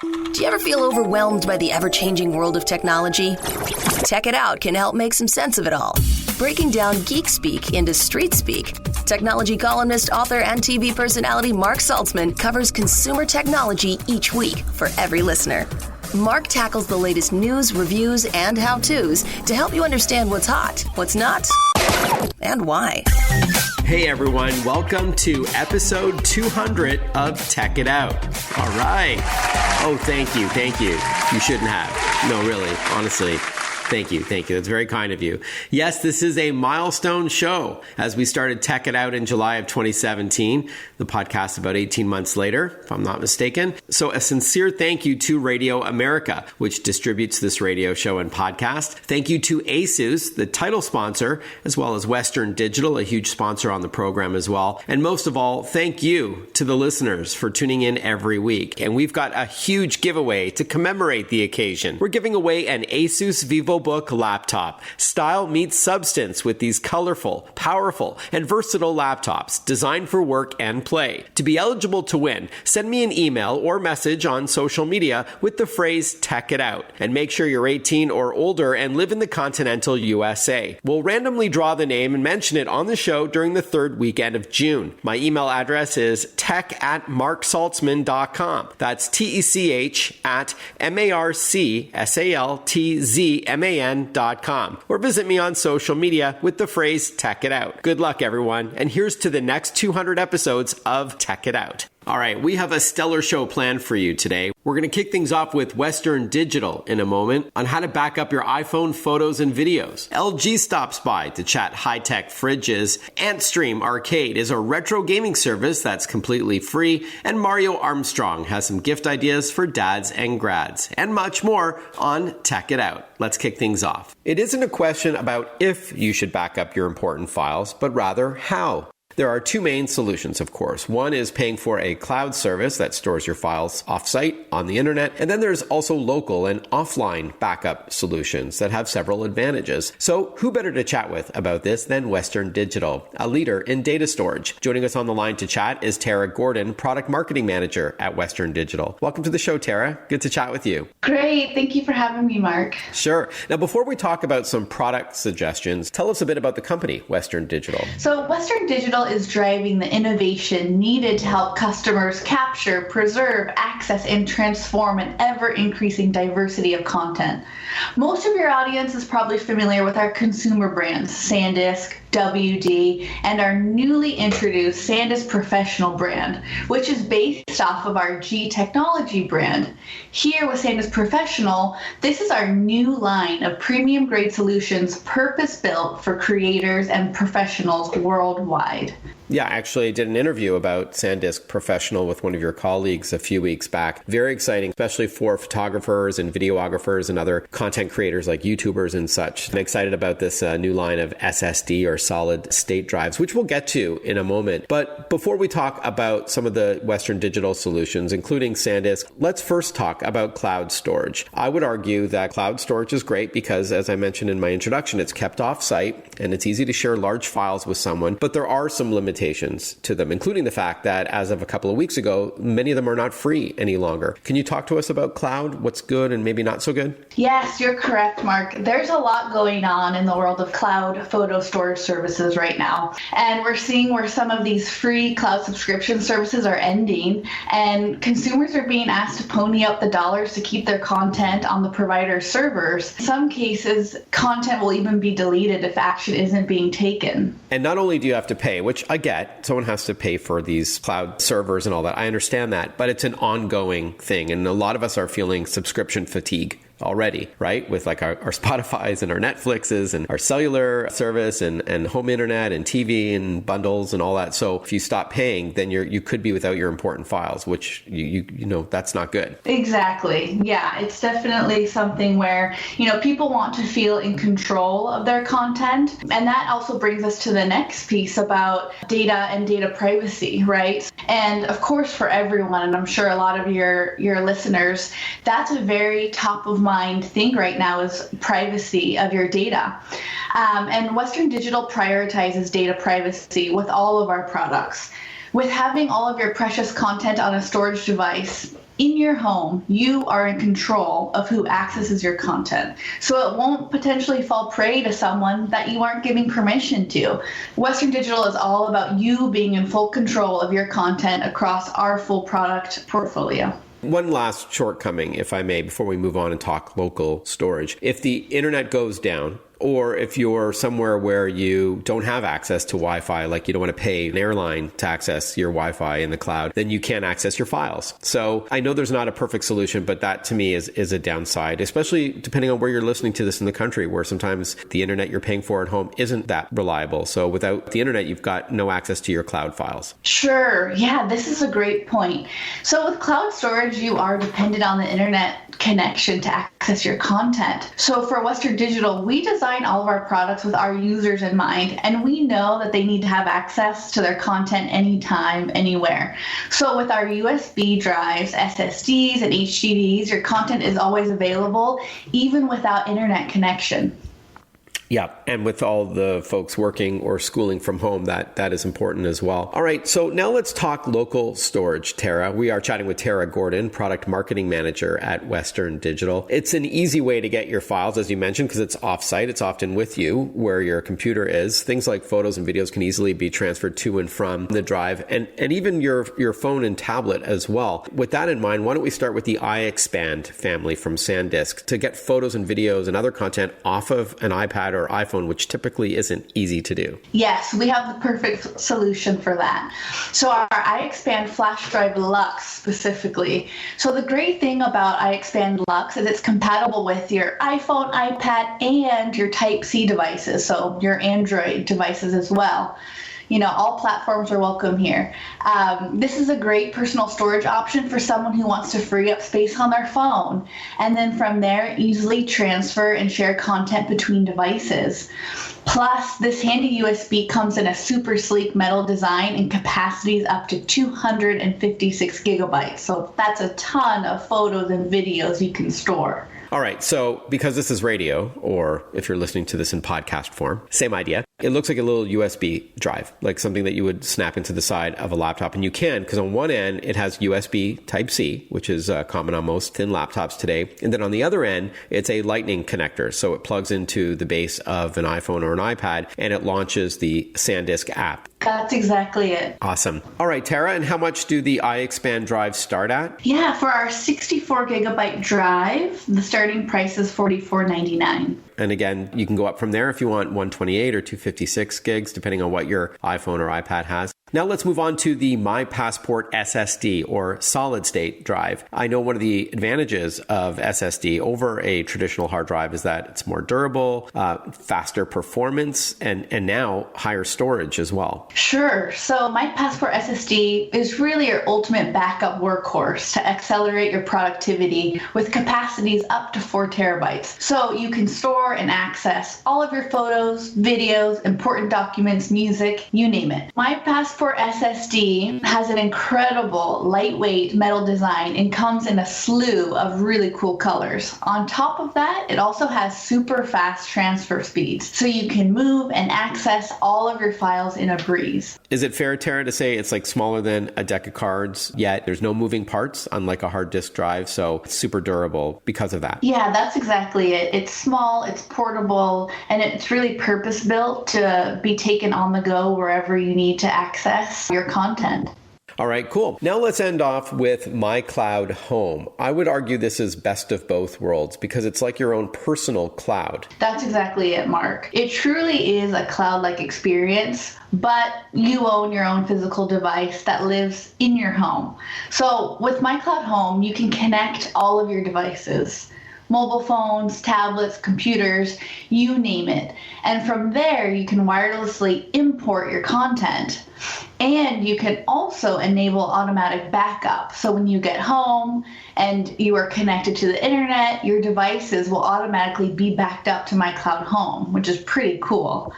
Do you ever feel overwhelmed by the ever-changing world of technology? Tech It Out can help make some sense of it all. Breaking down geek speak into street speak, technology columnist, author, and TV personality Mark Saltzman covers consumer technology each week for every listener. Mark tackles the latest news, reviews, and how-tos to help you understand what's hot, what's not, and why. Hey everyone, welcome to episode 200 of Tech It Out. All right. Oh, thank you. You shouldn't have. No, really, honestly. Thank you. That's very kind of you. Yes, this is a milestone show as we started Tech It Out in July of 2017. The podcast about 18 months later, if I'm not mistaken. So a sincere thank you to Radio America, which distributes this radio show and podcast. Thank you to ASUS, the title sponsor, as well as Western Digital, a huge sponsor on the program as well. And most of all, thank you to the listeners for tuning in every week. And we've got a huge giveaway to commemorate the occasion. We're giving away an ASUS VivoBook laptop. Style meets substance with these colorful, powerful, and versatile laptops designed for work and play. To be eligible to win, send me an email or message on social media with the phrase Tech It Out, and make sure you're 18 or older and live in the continental USA. We'll randomly draw the name and mention it on the show during the third weekend of June. My email address is tech@marksaltzman.com. That's TECH@MARCSALTZMAN.com, or visit me on social media with the phrase Tech It Out. Good luck, everyone, and here's to the next 200 episodes of Tech It Out. All right, we have a stellar show planned for you today. We're going to kick things off with Western Digital in a moment on how to back up your iPhone photos and videos. LG stops by to chat high-tech fridges. Antstream Arcade is a retro gaming service that's completely free. And Mario Armstrong has some gift ideas for dads and grads. And much more on Tech It Out. Let's kick things off. It isn't a question about if you should back up your important files, but rather how. There are two main solutions, of course. One is paying for a cloud service that stores your files offsite on the internet. And then there's also local and offline backup solutions that have several advantages. So who better to chat with about this than Western Digital, a leader in data storage? Joining us on the line to chat is Tara Gordon, Product Marketing Manager at Western Digital. Welcome to the show, Tara. Good to chat with you. Great. Thank you for having me, Mark. Sure. Now, before we talk about some product suggestions, tell us a bit about the company, Western Digital. So Western Digital is driving the innovation needed to help customers capture, preserve, access, and transform an ever-increasing diversity of content. Most of your audience is probably familiar with our consumer brands, SanDisk, WD, and our newly introduced SanDisk Professional brand, which is based off of our G Technology brand. Here with SanDisk Professional, this is our new line of premium grade solutions purpose-built for creators and professionals worldwide. Yeah, actually, I did an interview about SanDisk Professional with one of your colleagues a few weeks back. Very exciting, especially for photographers and videographers and other content creators like YouTubers and such. I'm excited about this new line of SSD or solid state drives, which we'll get to in a moment. But before we talk about some of the Western Digital solutions, including SanDisk, let's first talk about cloud storage. I would argue that cloud storage is great because, as I mentioned in my introduction, it's kept off-site and it's easy to share large files with someone, but there are some limitations to them, including the fact that as of a couple of weeks ago, many of them are not free any longer. Can you talk to us about cloud, what's good and maybe not so good? Yes, you're correct, Mark. There's a lot going on in the world of cloud photo storage services right now. And we're seeing where some of these free cloud subscription services are ending, and consumers are being asked to pony up the dollars to keep their content on the provider servers. In some cases, content will even be deleted if action isn't being taken. And not only do you have to pay, which I get, someone has to pay for these cloud servers and all that. I understand that, but it's an ongoing thing. And a lot of us are feeling subscription fatigue already, right? With like our Spotify's and our Netflix's and our cellular service and home internet and TV and bundles and all that. So if you stop paying, then you could be without your important files, which you know, that's not good. Exactly. Yeah, it's definitely something where, people want to feel in control of their content. And that also brings us to the next piece about data and data privacy, right? And of course, for everyone, and I'm sure a lot of your listeners, that's a very top of mind thing right now is privacy of your data. And Western Digital prioritizes data privacy with all of our products. With having all of your precious content on a storage device in your home, you are in control of who accesses your content. So it won't potentially fall prey to someone that you aren't giving permission to. Western Digital is all about you being in full control of your content across our full product portfolio. One last shortcoming, if I may, before we move on and talk local storage. If the internet goes down, or if you're somewhere where you don't have access to Wi-Fi, like you don't want to pay an airline to access your Wi-Fi in the cloud, then you can't access your files. So I know there's not a perfect solution, but that to me is a downside, especially depending on where you're listening to this in the country, where sometimes the internet you're paying for at home isn't that reliable. So without the internet, you've got no access to your cloud files. Sure. Yeah, this is a great point. So with cloud storage, you are dependent on the internet connection to access your content. So for Western Digital, we design all of our products with our users in mind, and we know that they need to have access to their content anytime, anywhere. So with our USB drives, SSDs, and HDDs, your content is always available, even without internet connection. Yeah, and with all the folks working or schooling from home, that is important as well. All right, so now let's talk local storage, Tara. We are chatting with Tara Gordon, Product Marketing Manager at Western Digital. It's an easy way to get your files, as you mentioned, because it's off-site. It's often with you where your computer is. Things like photos and videos can easily be transferred to and from the drive, and even your phone and tablet as well. With that in mind, why don't we start with the iExpand family from SanDisk to get photos and videos and other content off of an iPad or iPhone, which typically isn't easy to do. Yes, we have the perfect solution for that. So our iExpand Flash Drive Lux specifically. So the great thing about iExpand Lux is it's compatible with your iPhone, iPad, and your Type-C devices, so your Android devices as well. You know, all platforms are welcome here. This is a great personal storage option for someone who wants to free up space on their phone, and then from there easily transfer and share content between devices. Plus, this handy USB comes in a super sleek metal design and capacities up to 256 gigabytes. So that's a ton of photos and videos you can store. All right, so because this is radio, or if you're listening to this in podcast form, same idea. It looks like a little USB drive, like something that you would snap into the side of a laptop. And you can, because on one end, it has USB Type-C, which is common on most thin laptops today. And then on the other end, it's a Lightning connector. So it plugs into the base of an iPhone or an iPad, and it launches the SanDisk app. That's exactly it. Awesome. All right, Tara, and how much do the iExpand drives start at? Yeah, for our 64 gigabyte drive, the starting price is $44.99. And again, you can go up from there if you want 128 or 256 gigs, depending on what your iPhone or iPad has. Now let's move on to the My Passport SSD or solid state drive. I know one of the advantages of SSD over a traditional hard drive is that it's more durable, faster performance, and now higher storage as well. Sure. So My Passport SSD is really your ultimate backup workhorse to accelerate your productivity with capacities up to 4 terabytes. So you can store and access all of your photos, videos, important documents, music, you name it. My Passport SSD has an incredible lightweight metal design and comes in a slew of really cool colors. On top of that, it also has super fast transfer speeds, so you can move and access all of your files in a breeze. Is it fair, Tara, to say it's like smaller than a deck of cards, yet there's no moving parts, unlike a hard disk drive, so it's super durable because of that? Yeah, that's exactly it. It's small, it's portable, and it's really purpose-built to be taken on the go wherever you need to access your content. All right, cool. Now let's end off with My Cloud Home. I would argue this is best of both worlds because it's like your own personal cloud. That's exactly it, Mark. It truly is a cloud-like experience, but you own your own physical device that lives in your home. So with My Cloud Home, you can connect all of your devices. Mobile phones, tablets, computers, you name it. And from there, you can wirelessly import your content. And you can also enable automatic backup. So when you get home and you are connected to the internet, your devices will automatically be backed up to My Cloud Home, which is pretty cool.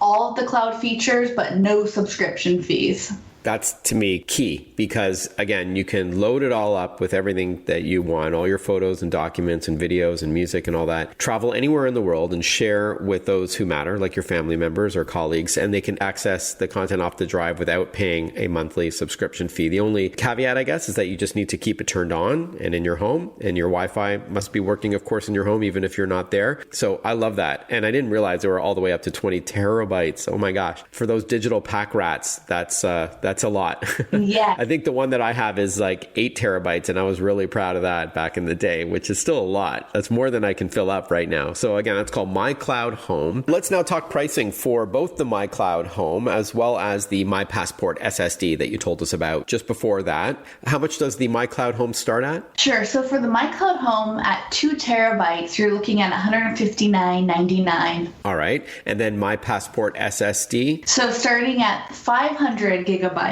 All of the cloud features, but no subscription fees. That's to me key because again, you can load it all up with everything that you want, all your photos and documents and videos and music and all that, travel anywhere in the world and share with those who matter, like your family members or colleagues, and they can access the content off the drive without paying a monthly subscription fee. The only caveat, I guess, is that you just need to keep it turned on and in your home, and your Wi-Fi must be working, of course, in your home, even if you're not there. So I love that. And I didn't realize they were all the way up to 20 terabytes. Oh my gosh. For those digital pack rats, that's a lot. Yeah. I think the one that I have is like 8 terabytes, and I was really proud of that back in the day, which is still a lot. That's more than I can fill up right now. So again, that's called MyCloud Home. Let's now talk pricing for both the MyCloud Home as well as the MyPassport SSD that you told us about just before that. How much does the MyCloud Home start at? Sure. So for the MyCloud Home at 2 terabytes, you're looking at $159.99. All right. And then MyPassport SSD? So starting at 500 gigabytes,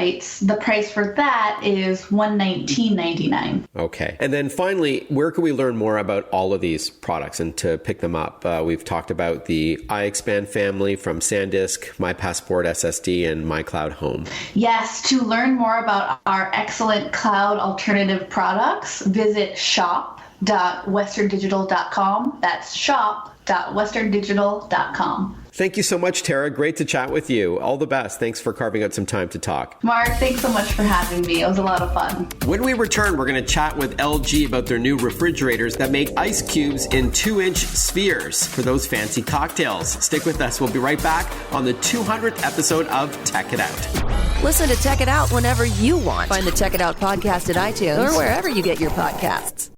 the price for that is $119.99. Okay. And then finally, where can we learn more about all of these products and to pick them up? We've talked about the iXpand family from SanDisk, MyPassport SSD, and MyCloud Home. Yes, to learn more about our excellent cloud alternative products, visit shop.westerndigital.com. That's shop.westerndigital.com. Thank you so much, Tara. Great to chat with you. All the best. Thanks for carving out some time to talk. Mark, thanks so much for having me. It was a lot of fun. When we return, we're going to chat with LG about their new refrigerators that make ice cubes in 2-inch spheres for those fancy cocktails. Stick with us. We'll be right back on the 200th episode of Tech It Out. Listen to Tech It Out whenever you want. Find the Tech It Out podcast at iTunes or wherever you get your podcasts.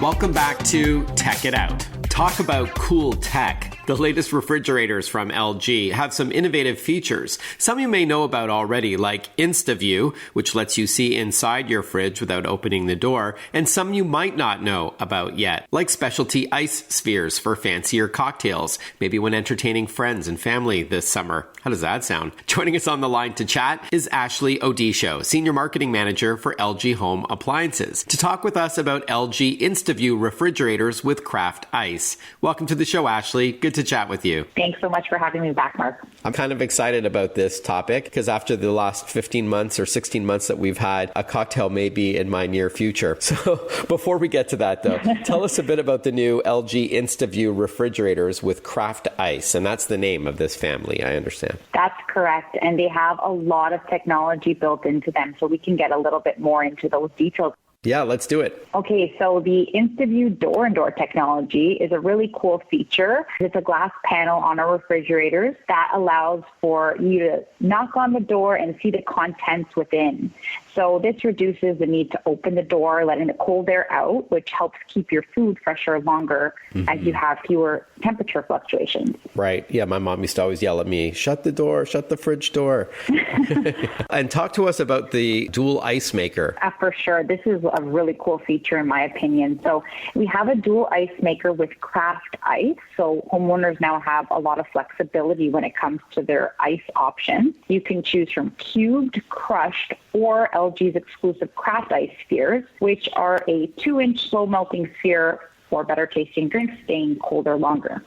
Welcome back to Tech It Out. Talk about cool tech. The latest refrigerators from LG have some innovative features. Some you may know about already, like InstaView, which lets you see inside your fridge without opening the door, and some you might not know about yet, like specialty ice spheres for fancier cocktails, maybe when entertaining friends and family this summer. How does that sound? Joining us on the line to chat is Ashley Odisho, Senior Marketing Manager for LG Home Appliances, to talk with us about LG InstaView refrigerators with craft ice. Welcome to the show, Ashley. Good to chat with you. Thanks so much for having me back, Mark. I'm kind of excited about this topic because after the last 15 months or 16 months that we've had, a cocktail may be in my near future. So before we get to that, though, tell us a bit about the new LG InstaView refrigerators with craft ice. And that's the name of this family, I understand. That's correct. And they have a lot of technology built into them. So we can get a little bit more into those details. Yeah, let's do it. Okay, so the InstaView door-and-door technology is a really cool feature. It's a glass panel on our refrigerators that allows for you to knock on the door and see the contents within. So this reduces the need to open the door, letting the cold air out, which helps keep your food fresher longer as you have fewer temperature fluctuations. Right. Yeah, my mom used to always yell at me, shut the door, shut the fridge door. And talk to us about the dual ice maker. For sure. This is a really cool feature in my opinion. So we have a dual ice maker with craft ice. So homeowners now have a lot of flexibility when it comes to their ice options. You can choose from cubed, crushed, or LG's exclusive craft ice spheres, which are a 2-inch slow melting sphere for better tasting drinks staying colder longer.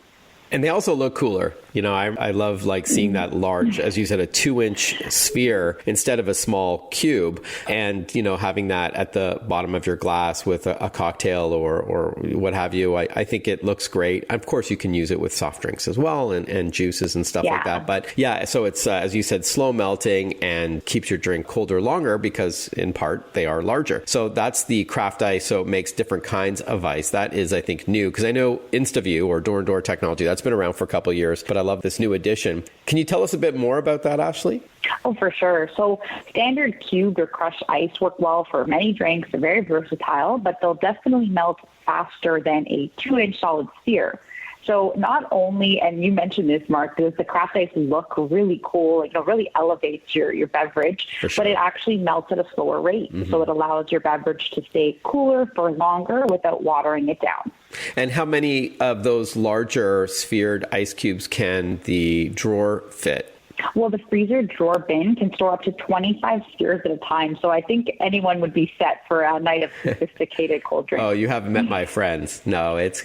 And they also look cooler. You know, I love like seeing that large, as you said, a 2-inch sphere instead of a small cube. And, you know, having that at the bottom of your glass with a cocktail or what have you, I think it looks great. Of course, you can use it with soft drinks as well and juices and stuff like that. But yeah, so it's, as you said, slow melting and keeps your drink colder longer because in part they are larger. So that's the craft ice. So it makes different kinds of ice. That is, I think, new because I know InstaView or door-and-door technology, that's been around for a couple of years, but I love this new addition. Can you tell us a bit more about that, Ashley? Oh, for sure. So standard cubed or crushed ice work well for many drinks. They're very versatile, but they'll definitely melt faster than a 2-inch solid sphere. So not only, and you mentioned this, Mark, does the craft ice look really cool, really elevates your beverage, but it actually melts at a slower rate. So it allows your beverage to stay cooler for longer without watering it down. And how many of those larger sphered ice cubes can the drawer fit? Well, the freezer drawer bin can store up to 25 spheres at a time. So I think anyone would be set for a night of sophisticated cold drinks. Oh, you haven't met my friends. No, it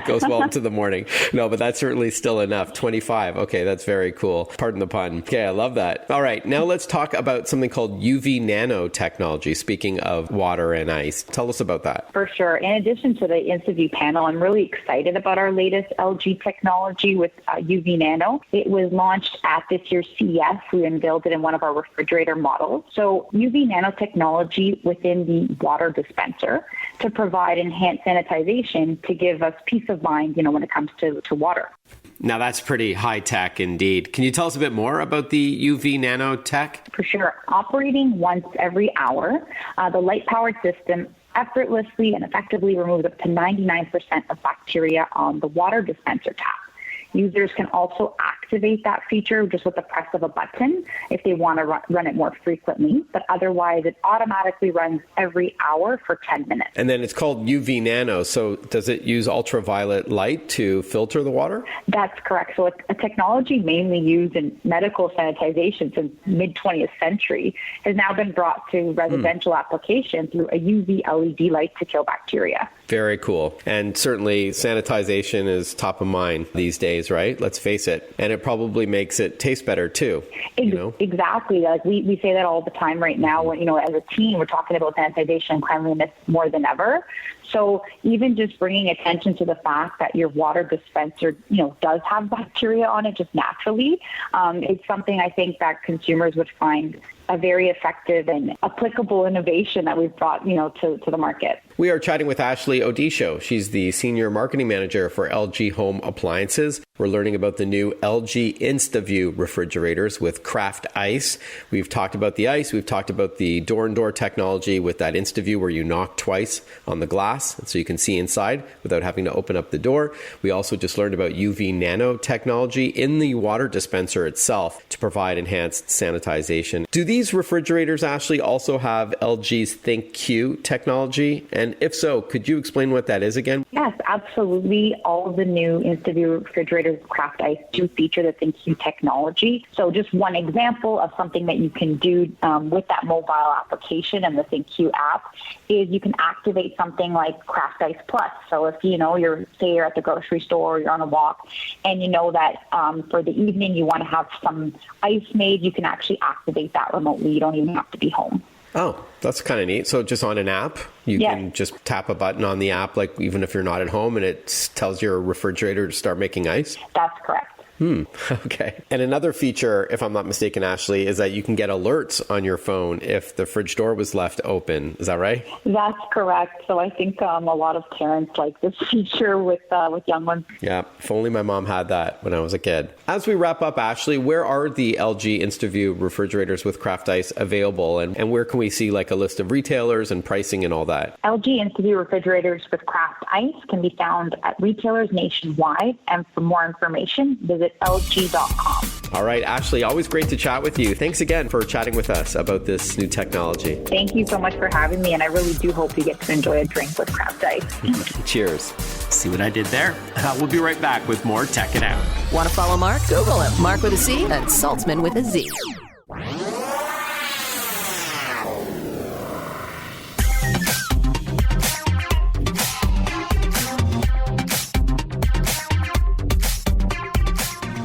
goes well into the morning. No, but that's certainly still enough. 25. Okay, that's very cool. Pardon the pun. Okay, I love that. All right, now let's talk about something called UV nano technology. Speaking of water and ice, tell us about that. For sure. In addition to the InstaView panel, I'm really excited about our latest LG technology with UV nano. It was launched at this year's CES. We unveiled it in one of our refrigerator models. So UV nanotechnology within the water dispenser to provide enhanced sanitization to give us peace of mind, when it comes to water. Now that's pretty high tech indeed. Can you tell us a bit more about the UV nano tech? For sure. Operating once every hour, the light-powered system effortlessly and effectively removes up to 99% of bacteria on the water dispenser tap. Users can also activate that feature just with the press of a button if they want to run it more frequently, but otherwise it automatically runs every hour for 10 minutes. And then it's called UV Nano, so does it use ultraviolet light to filter the water? That's correct. So it's a technology mainly used in medical sanitization since mid-20th century has now been brought to residential application through a UV LED light to kill bacteria. Very cool. And certainly sanitization is top of mind these days, right? Let's face it. And it probably makes it taste better too. Exactly. Like we say that all the time right now. When, as a team, we're talking about sanitization and cleanliness more than ever. So even just bringing attention to the fact that your water dispenser, does have bacteria on it just naturally, it's something I think that consumers would find a very effective and applicable innovation that we've brought, to the market. We are chatting with Ashley Odisho. She's the Senior Marketing Manager for LG Home Appliances. We're learning about the new LG InstaView refrigerators with Craft Ice. We've talked about the ice. We've talked about the door-and-door technology with that InstaView where you knock twice on the glass so you can see inside without having to open up the door. We also just learned about UV nano technology in the water dispenser itself to provide enhanced sanitization. Do these refrigerators, Ashley, also have LG's ThinkQ technology? And if so, could you explain what that is again? Yes, absolutely. All of the new InstaView refrigerators with Craft Ice do feature the ThinkQ technology. So just one example of something that you can do with that mobile application and the ThinkQ app is you can activate something like Craft Ice Plus. So if you're at the grocery store, or you're on a walk, and you know that for the evening you want to have some ice made, you can actually activate that remotely. You don't even have to be home. Oh, that's kind of neat. So just on an app, you can just tap a button on the app, like even if you're not at home, and it tells your refrigerator to start making ice? That's correct. Okay. And another feature, if I'm not mistaken, Ashley, is that you can get alerts on your phone if the fridge door was left open. Is that right? That's correct. So I think a lot of parents like this feature with young ones. Yeah. If only my mom had that when I was a kid. As we wrap up, Ashley, where are the LG InstaView refrigerators with Craft Ice available? And where can we see like a list of retailers and pricing and all that? LG InstaView refrigerators with Craft Ice can be found at retailers nationwide. And for more information, visit LG.com. All right, Ashley, always great to chat with you. Thanks again for chatting with us about this new technology. Thank you so much for having me, and I really do hope you get to enjoy a drink with Craft Ice. Cheers. See what I did there? We'll be right back with more Tech It Out. Want to follow Mark? Google him. Mark with a C and Saltzman with a Z.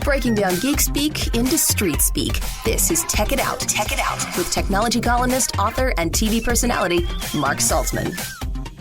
Breaking down geek speak into street speak. This is Tech It Out. Tech It Out with technology columnist, author, and TV personality Mark Saltzman.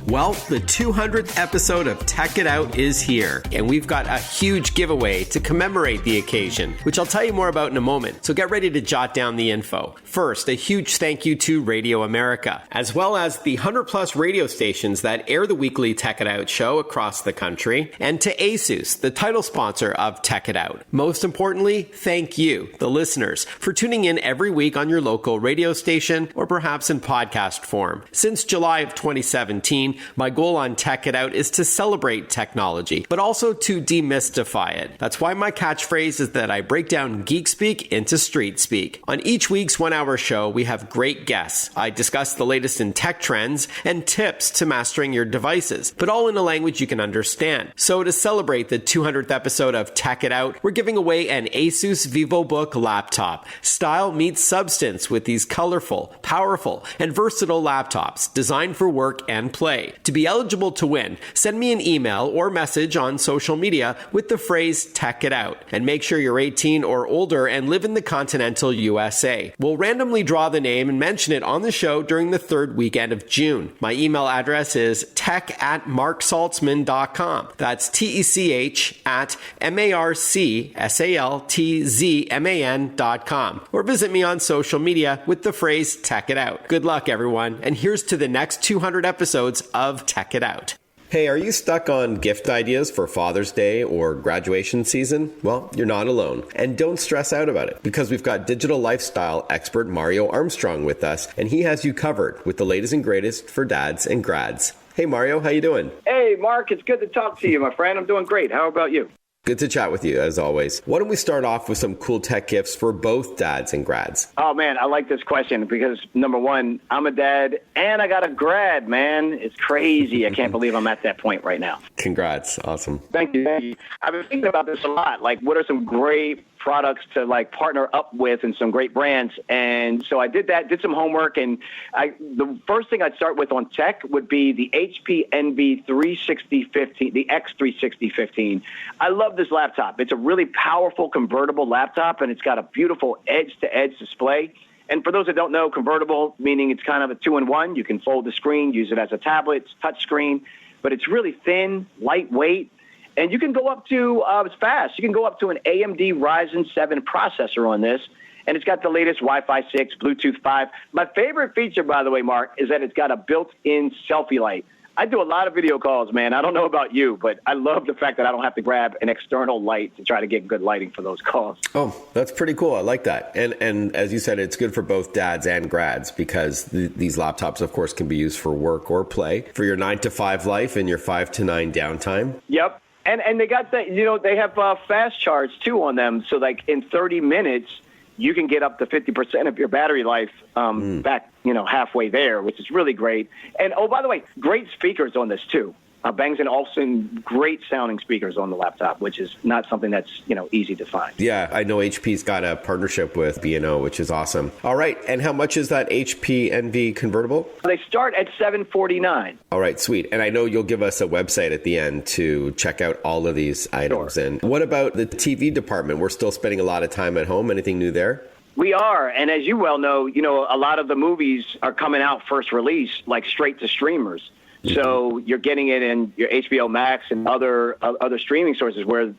Well, the 200th episode of Tech It Out is here, and we've got a huge giveaway to commemorate the occasion, which I'll tell you more about in a moment, so get ready to jot down the info. First, a huge thank you to Radio America, as well as the 100-plus radio stations that air the weekly Tech It Out show across the country, and to ASUS, the title sponsor of Tech It Out. Most importantly, thank you, the listeners, for tuning in every week on your local radio station or perhaps in podcast form. Since July of 2017, my goal on Tech It Out is to celebrate technology, but also to demystify it. That's why my catchphrase is that I break down geek speak into street speak. On each week's 1-hour show, we have great guests. I discuss the latest in tech trends and tips to mastering your devices, but all in a language you can understand. So to celebrate the 200th episode of Tech It Out, we're giving away an ASUS VivoBook laptop. Style meets substance with these colorful, powerful, and versatile laptops designed for work and play. To be eligible to win, send me an email or message on social media with the phrase Tech It Out, and make sure you're 18 or older and live in the continental USA. We'll randomly draw the name and mention it on the show during the third weekend of June. My email address is tech@marksaltzman.com. That's TECH@MARCSALTZMAN.com. Or visit me on social media with the phrase Tech It Out. Good luck, everyone, and here's to the next 200 episodes of Tech It Out. Hey, are you stuck on gift ideas for Father's Day or graduation season? Well, you're not alone. And don't stress out about it, because we've got digital lifestyle expert Mario Armstrong with us, and he has you covered with the latest and greatest for dads and grads. Hey, Mario, how you doing? Hey, Mark, it's good to talk to you, my friend. I'm doing great. How about you? Good to chat with you, as always. Why don't we start off with some cool tech gifts for both dads and grads? Oh, man, I like this question because, number one, I'm a dad and I got a grad, man. It's crazy. I can't believe I'm at that point right now. Congrats. Awesome. Thank you. I've been thinking about this a lot. Like, what are some great products to like partner up with and some great brands? And so I did that, did some homework, and the first thing I'd start with on tech would be the HP Envy 36015, the X36015. I love this laptop. It's a really powerful convertible laptop, and it's got a beautiful edge-to-edge display. And for those that don't know, convertible, meaning it's kind of a 2-in-1. You can fold the screen, use it as a tablet, touch screen, but it's really thin, lightweight. And you can go up to, it's fast. You can go up to an AMD Ryzen 7 processor on this, and it's got the latest Wi-Fi 6, Bluetooth 5. My favorite feature, by the way, Mark, is that it's got a built-in selfie light. I do a lot of video calls, man. I don't know about you, but I love the fact that I don't have to grab an external light to try to get good lighting for those calls. Oh, that's pretty cool. I like that. And as you said, it's good for both dads and grads because these laptops, of course, can be used for work or play, for your 9-to-5 life and your 5 to 9 downtime. Yep. And they got that, they have fast charge too on them. So like in 30 minutes, you can get up to 50% of your battery life back, halfway there, which is really great. And, oh, by the way, great speakers on this too. Bang & Olufsen, great sounding speakers on the laptop, which is not something that's, easy to find. Yeah, I know HP's got a partnership with B&O, which is awesome. All right, and how much is that HP Envy convertible? They start at $749. All right, sweet. And I know you'll give us a website at the end to check out all of these items. Sure. And what about the TV department? We're still spending a lot of time at home. Anything new there? We are, and as you well know, a lot of the movies are coming out first release, like straight to streamers. So you're getting it in your HBO Max and other streaming sources where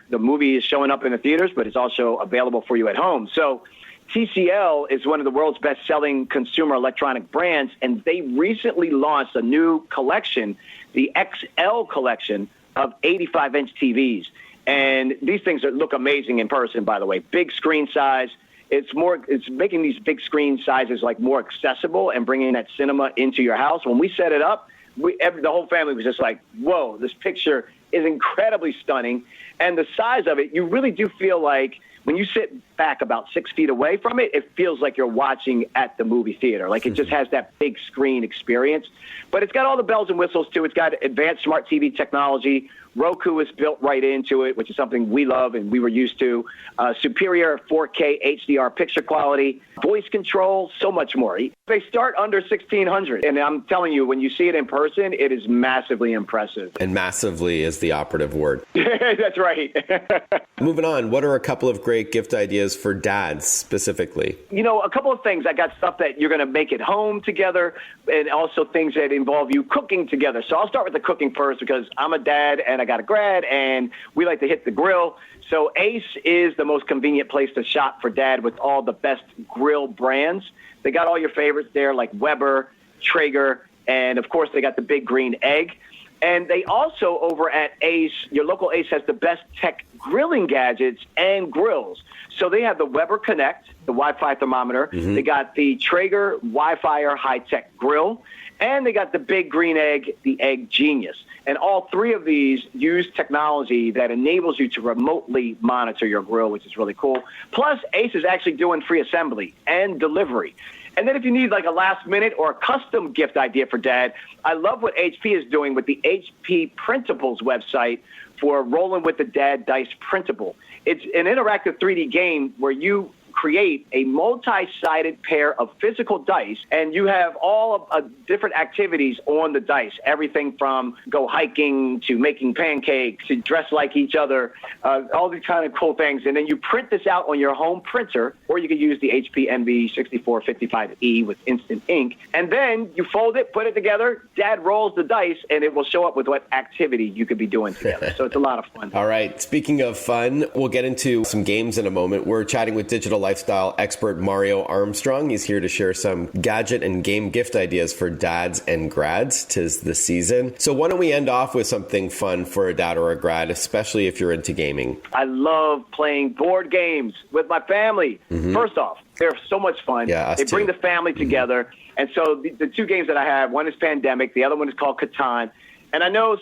the movie is showing up in the theaters, but it's also available for you at home. So TCL is one of the world's best-selling consumer electronic brands, and they recently launched a new collection, the XL collection of 85-inch TVs. And these things look amazing in person, by the way. Big screen size. It's making these big screen sizes like more accessible and bringing that cinema into your house. When we set it up, the whole family was just like, whoa, this picture is incredibly stunning. And the size of it, you really do feel like when you sit back about 6 feet away from it, it feels like you're watching at the movie theater. Like it just has that big screen experience. But it's got all the bells and whistles, too. It's got advanced smart TV technology. Roku is built right into it, which is something we love and we were used to. Superior 4K HDR picture quality, voice control, so much more. They start under $1,600. And I'm telling you, when you see it in person, it is massively impressive. And massively is the operative word. That's right. Moving on, what are a couple of great gift ideas for dads specifically? A couple of things. I got stuff that you're going to make at home together and also things that involve you cooking together. So I'll start with the cooking first because I'm a dad and I got a grad and we like to hit the grill. So Ace is the most convenient place to shop for dad with all the best grill brands. They got all your favorites there like Weber, Traeger, and of course they got the big green egg. And they also, over at Ace, your local Ace has the best tech grilling gadgets and grills. So they have the Weber Connect, the Wi-Fi thermometer. They got the Traeger Wi-Fi high-tech grill. And they got the Big Green Egg, the Egg Genius. And all three of these use technology that enables you to remotely monitor your grill, which is really cool. Plus, Ace is actually doing free assembly and delivery. And then if you need like a last minute or a custom gift idea for Dad, I love what HP is doing with the HP Printables website for Rolling with the Dad Dice Printable. It's an interactive 3D game where you create a multi-sided pair of physical dice, and you have all of different activities on the dice, everything from go hiking to making pancakes to dress like each other, all these kind of cool things. And then you print this out on your home printer, or you can use the HP Envy 6455E with instant ink. And then you fold it, put it together, Dad rolls the dice, and it will show up with what activity you could be doing together. So it's a lot of fun. All right. Speaking of fun, we'll get into some games in a moment. We're chatting with digital lifestyle expert Mario Armstrong. He's here to share some gadget and game gift ideas for dads and grads. 'Tis the season. So why don't we end off with something fun for a dad or a grad, especially if you're into gaming? I love playing board games with my family. First off, they're so much fun. Yeah, they bring the family together. And so the two games that I have, one is Pandemic, the other one is called Catan. And I know,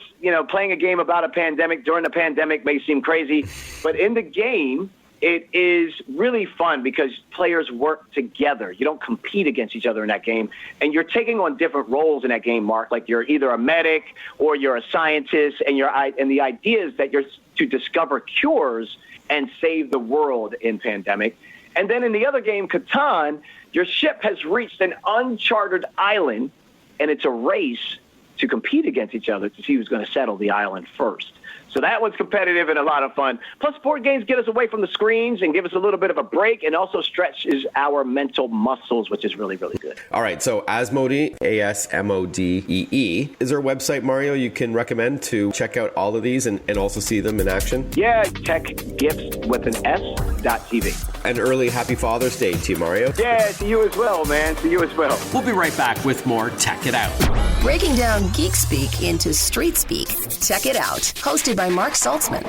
playing a game about a pandemic during a pandemic may seem crazy, but in the game, it is really fun because players work together. You don't compete against each other in that game. And you're taking on different roles in that game, Mark. Like you're either a medic or you're a scientist. And the idea is that you're to discover cures and save the world in pandemic. And then in the other game, Catan, your ship has reached an uncharted island, and it's a race to compete against each other to see who's going to settle the island first. So that one's competitive and a lot of fun. Plus, board games get us away from the screens and give us a little bit of a break, and also stretches our mental muscles, which is really, really good. All right. So Asmodee, ASMODEE, is there a website, Mario, you can recommend to check out all of these and also see them in action? Yeah, techgifts.tv. An early Happy Father's Day to you, Mario. Yeah, to you as well, man. To you as well. We'll be right back with more Tech It Out. Breaking down geek speak into street speak. Tech It Out, hosted by Mark Saltzman.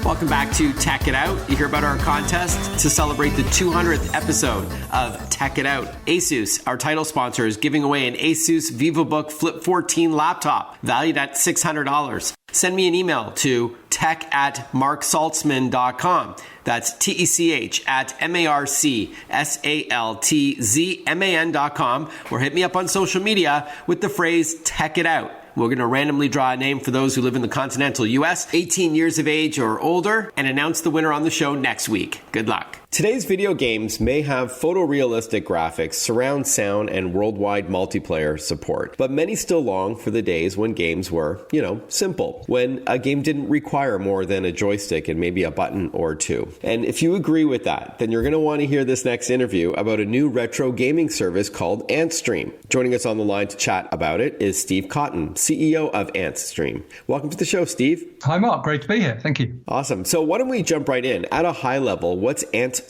Welcome back to Tech It Out. You hear about our contest to celebrate the 200th episode of Tech It Out. ASUS, our title sponsor, is giving away an ASUS VivoBook Flip 14 laptop valued at $600. Send me an email to tech@marksaltzman.com. That's TECH@MARCSALTZMAN.com, or hit me up on social media with the phrase Tech It Out. We're going to randomly draw a name for those who live in the continental U.S., 18 years of age or older, and announce the winner on the show next week. Good luck. Today's video games may have photorealistic graphics, surround sound, and worldwide multiplayer support, but many still long for the days when games were, simple, when a game didn't require more than a joystick and maybe a button or two. And if you agree with that, then you're going to want to hear this next interview about a new retro gaming service called Antstream. Joining us on the line to chat about it is Steve Cotton, CEO of Antstream. Welcome to the show, Steve. Hi, Mark. Great to be here. Thank you. Awesome. So why don't we jump right in? At a high level, what's Antstream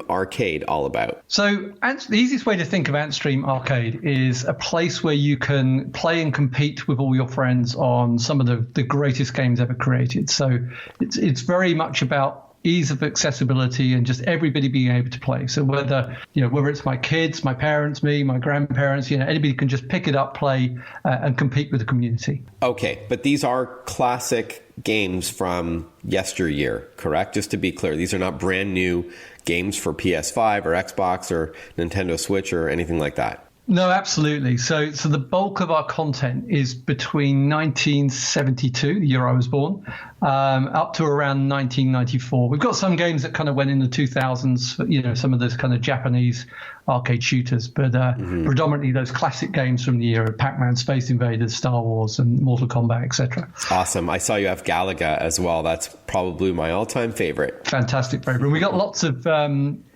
Arcade all about? So the easiest way to think of Antstream Arcade is a place where you can play and compete with all your friends on some of the greatest games ever created. So it's very much about ease of accessibility and just everybody being able to play. So whether it's my kids, my parents, me, my grandparents, anybody can just pick it up, play, and compete with the community. Okay, but these are classic games from yesteryear, correct? Just to be clear, these are not brand new games for PS5 or Xbox or Nintendo Switch or anything like that. No, absolutely. So the bulk of our content is between 1972, the year I was born, up to around 1994. We've got some games that kind of went in the 2000s, some of those kind of Japanese arcade shooters, but predominantly those classic games from the era of Pac-Man, Space Invaders, Star Wars, and Mortal Kombat, etc. Awesome. I saw you have Galaga as well. That's probably my all-time favorite. Fantastic favorite. We got lots of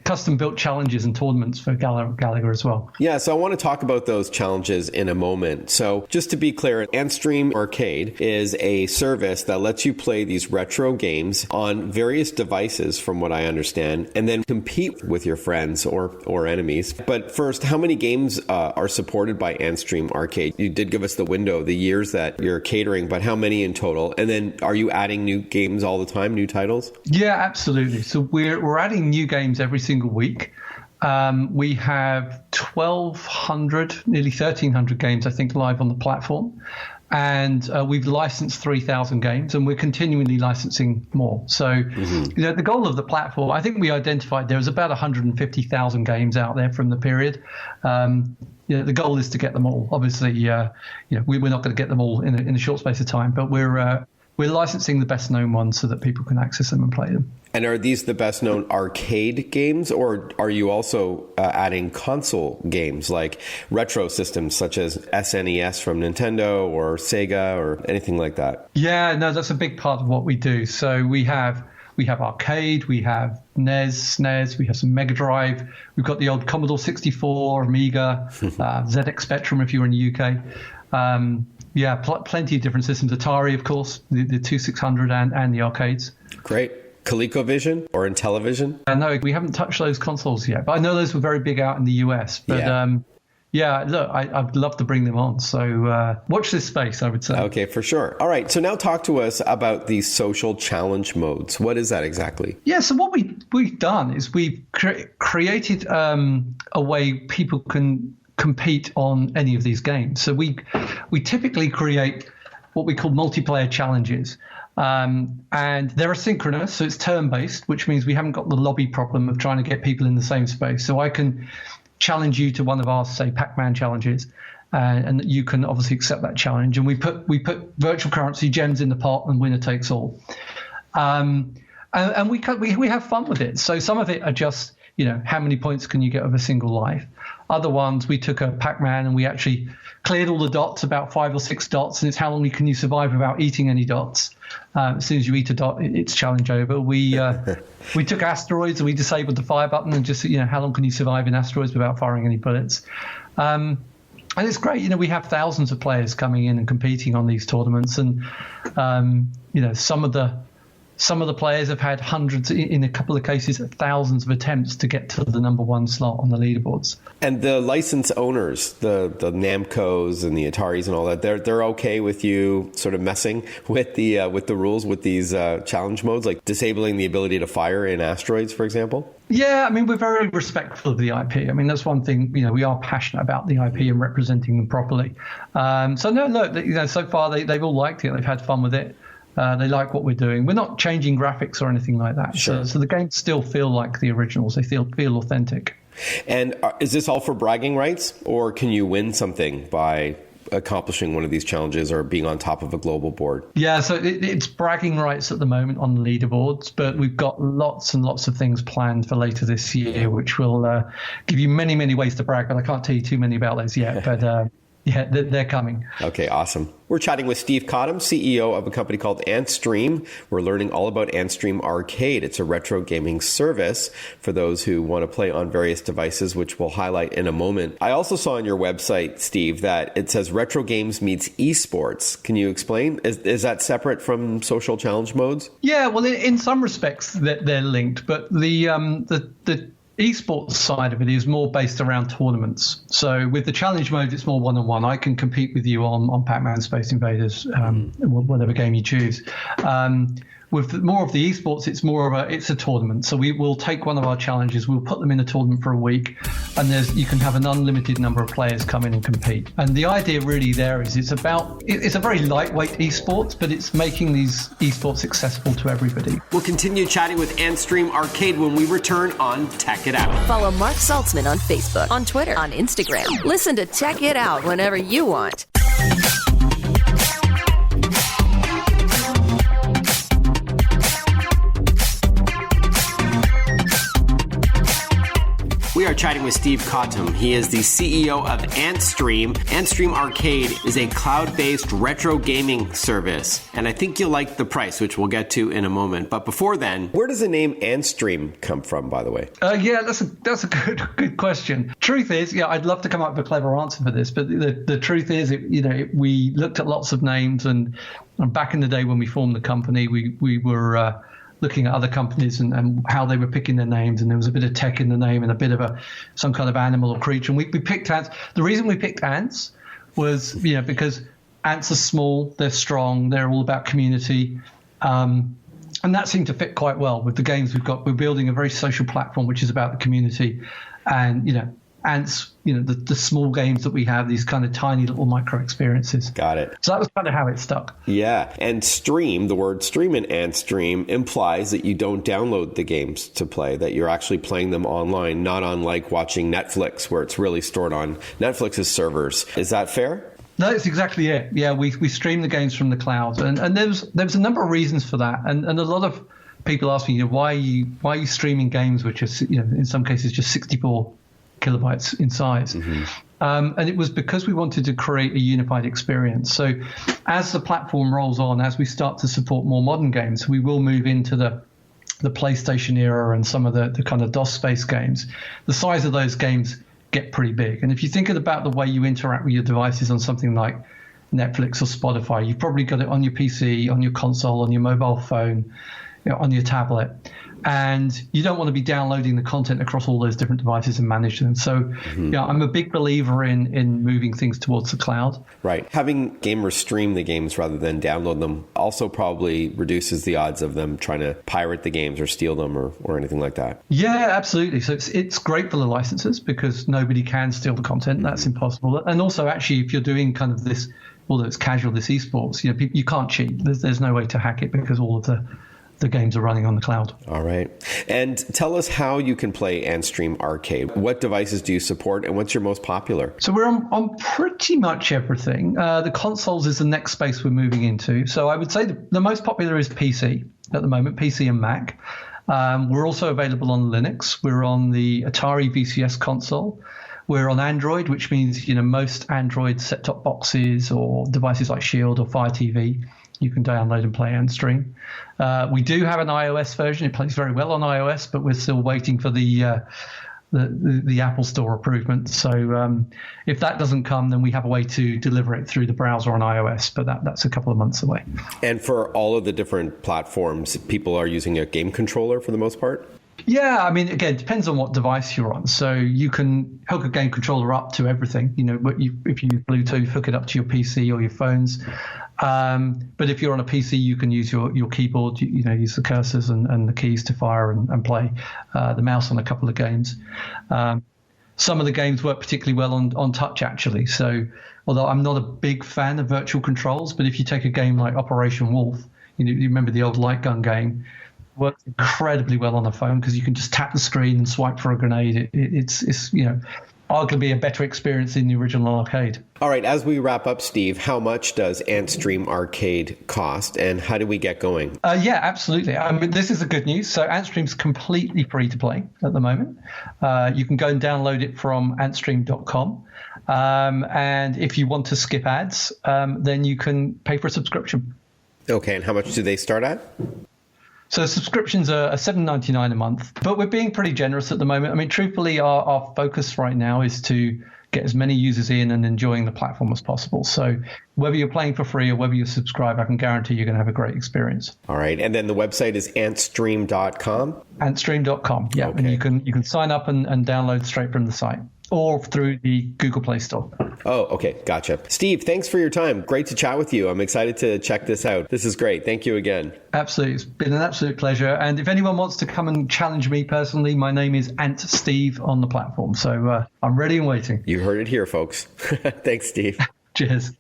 custom-built challenges and tournaments for Gallagher as well. Yeah, so I want to talk about those challenges in a moment. So just to be clear, Antstream Arcade is a service that lets you play these retro games on various devices, from what I understand, and then compete with your friends or enemies. But first, how many games are supported by Antstream Arcade? You did give us the window, the years that you're catering, but how many in total? And then are you adding new games all the time, new titles? Yeah, absolutely. So we're adding new games every single week. We have 1,200, nearly 1,300 games, I think, live on the platform. And we've licensed 3,000 games, and we're continually licensing more. So, the goal of the platform, I think we identified there was about 150,000 games out there from the period. The goal is to get them all. Obviously, we're not going to get them all in a short space of time, but we're licensing the best known ones so that people can access them and play them. And are these the best known arcade games, or are you also adding console games like retro systems such as SNES from Nintendo or Sega or anything like that? Yeah, no, that's a big part of what we do. So we have arcade, we have NES, SNES, we have some Mega Drive, we've got the old Commodore 64, Amiga, ZX Spectrum if you're in the UK. Plenty of different systems. Atari, of course, the 2600 and the arcades. Great. ColecoVision or Intellivision? No, we haven't touched those consoles yet, but I know those were very big out in the US. But look, I'd love to bring them on. So watch this space, I would say. Okay, for sure. All right, so now talk to us about these social challenge modes. What is that exactly? Yeah, so what we've done is we've created a way people can compete on any of these games. So we typically create what we call multiplayer challenges. And they're asynchronous, so it's turn-based, which means we haven't got the lobby problem of trying to get people in the same space. So I can challenge you to one of our, say, Pac-Man challenges, and you can obviously accept that challenge. And we put virtual currency gems in the pot, and winner takes all. And we have fun with it. So some of it are just, how many points can you get with a single life? Other ones, we took a Pac-Man and we actually cleared all the dots, about 5 or 6 dots, and it's how long can you survive without eating any dots. As soon as you eat a dot, it's challenge over. We took asteroids and we disabled the fire button and just, how long can you survive in asteroids without firing any bullets? And it's great. We have thousands of players coming in and competing on these tournaments, and some of the players have had hundreds, in a couple of cases, thousands of attempts to get to the number one slot on the leaderboards. And the license owners, the Namcos and the Ataris and all that, they're okay with you sort of messing with the rules with these challenge modes, like disabling the ability to fire in asteroids, for example? Yeah, we're very respectful of the IP. That's one thing, we are passionate about the IP and representing them properly. So no, look, so far they've all liked it. They've had fun with it. They like what we're doing. We're not changing graphics or anything like that. Sure. So the games still feel like the originals. They feel authentic. And is this all for bragging rights, or can you win something by accomplishing one of these challenges or being on top of a global board? Yeah, so it's bragging rights at the moment on the leaderboards, but we've got lots and lots of things planned for later this year, which will give you many, many ways to brag, but I can't tell you too many about those yet. But yeah, they're coming. Okay, awesome. We're chatting with Steve Cottam, CEO of a company called Antstream. We're learning all about Antstream Arcade. It's a retro gaming service for those who want to play on various devices, which we'll highlight in a moment. I also saw on your website, Steve, that it says retro games meets esports. Can you explain? Is that separate from social challenge modes? Yeah, well, in some respects, they're linked, but the esports side of it is more based around tournaments. So with the challenge mode, it's more one-on-one. I can compete with you on Pac-Man, Space Invaders, whatever game you choose. With more of the esports, it's a tournament. So we'll take one of our challenges, we'll put them in a tournament for a week, and you can have an unlimited number of players come in and compete. And the idea really there is it's a very lightweight esports, but it's making these esports accessible to everybody. We'll continue chatting with Antstream Arcade when we return on Tech It Out. Follow Mark Saltzman on Facebook, on Twitter, on Instagram. Listen to Tech It Out whenever you want. We are chatting with Steve Cottom. He is the CEO of Antstream. Antstream Arcade is a cloud-based retro gaming service. And I think you'll like the price, which we'll get to in a moment. But before then, where does the name Antstream come from, by the way? Yeah, that's a good question. Truth is, I'd love to come up with a clever answer for this, but the truth is, we looked at lots of names, and back in the day when we formed the company, we were looking at other companies and how they were picking their names, and there was a bit of tech in the name and a bit of some kind of animal or creature. And we picked ants. The reason we picked ants was, because ants are small, they're strong, they're all about community. And that seemed to fit quite well with the games we've got. We're building a very social platform, which is about the community. And, ants, the small games that we have, these kind of tiny little micro experiences. Got it. So that was kind of how it stuck. Yeah. And stream, the word stream in Antstream implies that you don't download the games to play, that you're actually playing them online, not unlike watching Netflix, where it's really stored on Netflix's servers. Is that fair? No, that's exactly it. Yeah, we stream the games from the cloud. And there was a number of reasons for that. And a lot of people ask me, why are you streaming games which are, in some cases just 64 kilobytes in size. Mm-hmm. And it was because we wanted to create a unified experience. So as the platform rolls on, as we start to support more modern games, we will move into the PlayStation era and some of the kind of DOS-based games. The size of those games get pretty big. And if you think about the way you interact with your devices on something like Netflix or Spotify, you've probably got it on your PC, on your console, on your mobile phone, on your tablet. And you don't want to be downloading the content across all those different devices and manage them. So, I'm a big believer in moving things towards the cloud. Right. Having gamers stream the games rather than download them also probably reduces the odds of them trying to pirate the games or steal them or anything like that. Yeah, absolutely. So it's great for the licenses because nobody can steal the content. That's impossible. And also, actually, if you're doing kind of this, although it's casual, this esports, you can't cheat. There's no way to hack it because all of the games are running on the cloud. All right. And tell us how you can play Antstream Arcade. What devices do you support and what's your most popular? So we're on pretty much everything. The consoles is the next space we're moving into. So I would say the most popular is PC at the moment, PC and Mac. We're also available on Linux. We're on the Atari VCS console. We're on Android, which means, most Android set-top boxes or devices like Shield or Fire TV, you can download and play Antstream. We do have an iOS version. It plays very well on iOS, but we're still waiting for the Apple Store approval. So if that doesn't come, then we have a way to deliver it through the browser on iOS, but that's a couple of months away. And for all of the different platforms, people are using a game controller for the most part? Yeah, I mean, again, it depends on what device you're on. So you can hook a game controller up to everything. If you use Bluetooth, hook it up to your PC or your phones. But if you're on a PC, you can use your keyboard, use the cursors and the keys to fire and play the mouse on a couple of games. Some of the games work particularly well on touch, actually. So although I'm not a big fan of virtual controls, but if you take a game like Operation Wolf, you remember the old light gun game, works incredibly well on a phone because you can just tap the screen and swipe for a grenade. It's arguably a better experience than the original arcade. All right, as we wrap up, Steve, how much does Antstream Arcade cost and how do we get going? Yeah, absolutely. I mean, this is the good news. So Antstream's completely free to play at the moment. You can go and download it from antstream.com. And if you want to skip ads, then you can pay for a subscription. Okay, and how much do they start at? So subscriptions are $7.99 a month, but we're being pretty generous at the moment. I mean, truthfully, our focus right now is to get as many users in and enjoying the platform as possible. So whether you're playing for free or whether you subscribe, I can guarantee you're going to have a great experience. All right. And then the website is antstream.com? Antstream.com, yeah. Okay. And you can sign up and download straight from the site or through the Google Play Store. Oh, okay. Gotcha. Steve, thanks for your time. Great to chat with you. I'm excited to check this out. This is great. Thank you again. Absolutely. It's been an absolute pleasure. And if anyone wants to come and challenge me personally, my name is Ant Steve on the platform. So I'm ready and waiting. You heard it here, folks. Thanks, Steve. Cheers.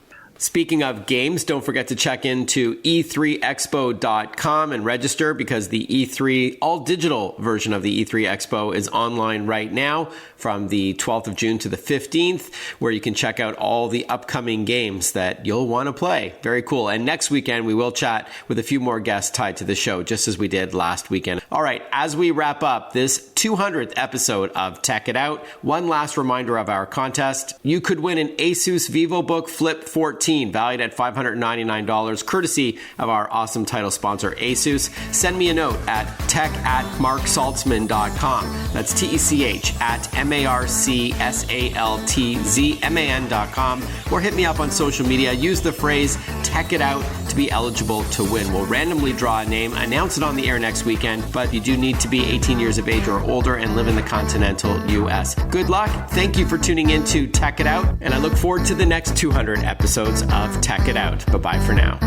Speaking of games, don't forget to check into e3expo.com and register, because the E3 all-digital version of the E3 Expo is online right now from the 12th of June to the 15th, where you can check out all the upcoming games that you'll want to play. Very cool. And next weekend, we will chat with a few more guests tied to the show, just as we did last weekend. All right, as we wrap up this 200th episode of Tech It Out, one last reminder of our contest. You could win an ASUS VivoBook Flip 14, valued at $599, courtesy of our awesome title sponsor, ASUS. Send me a note at tech@marksaltzman.com. That's TECH@MARCSALTZMAN.com. Or hit me up on social media. Use the phrase Tech It Out to be eligible to win. We'll randomly draw a name, announce it on the air next weekend, but you do need to be 18 years of age or older and live in the continental U.S. Good luck. Thank you for tuning in to Tech It Out, and I look forward to the next 200 episodes of Tech It Out. Bye-bye for now.